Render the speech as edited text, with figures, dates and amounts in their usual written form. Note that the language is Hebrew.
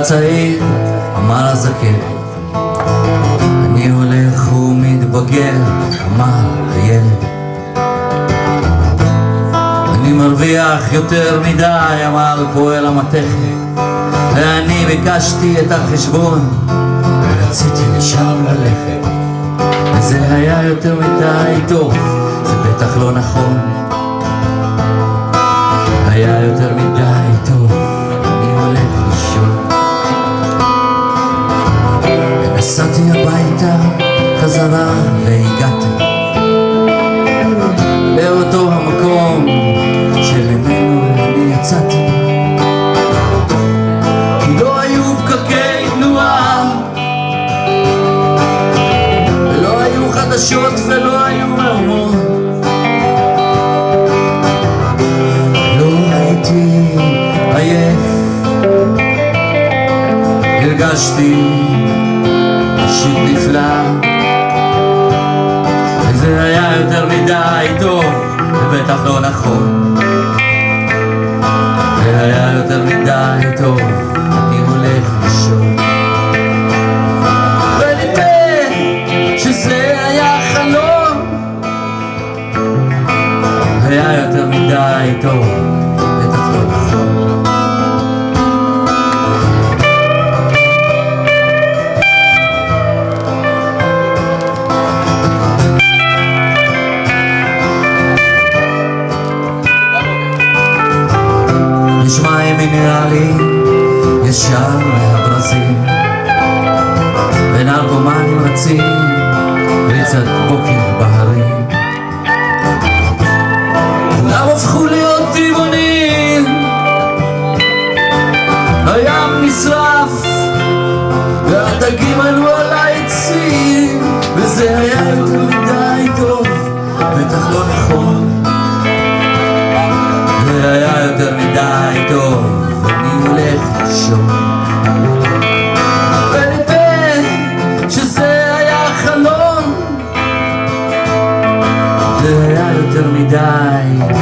הצעיר אמר הזקן, אני הולך ומתבגר, אמר הילד. אני מרוויח יותר מדי, אמר פועל המתכת, ואני ביקשתי את החשבון ורציתי לשם ללכת. וזה היה יותר מדי טוב, זה בטח לא נכון. היה יותר מדי טוב, אני הולך לישון. ונסעתי הביתה חזרה והגעתי לאותו המקום שממנו אני יצאתי. כי לא היו פקקי תנועה, ולא היו חדשות ולא היו מהומות. עייף, הרגשתי פשוט נפלא. וזה היה יותר מדי טוב, זה בטח לא נכון. זה היה יותר מדי טוב, אני הולך לישון. ונדמה שזה היה חלום, זה היה יותר מדי טוב, בטח לא נכון. יש מים מינרליים ישר מהברזים, ונרקומנים רצים ריצת בוקר בהרים. כולם הפכו להיות טבעונים, הים נשרף והדגים עלו על העצים. וזה היה יותר מדי טוב, בטח לא נכון. זה היה יותר מדי טוב, אני הולך לישון. ונדמה שזה היה חלום, זה היה יותר מדי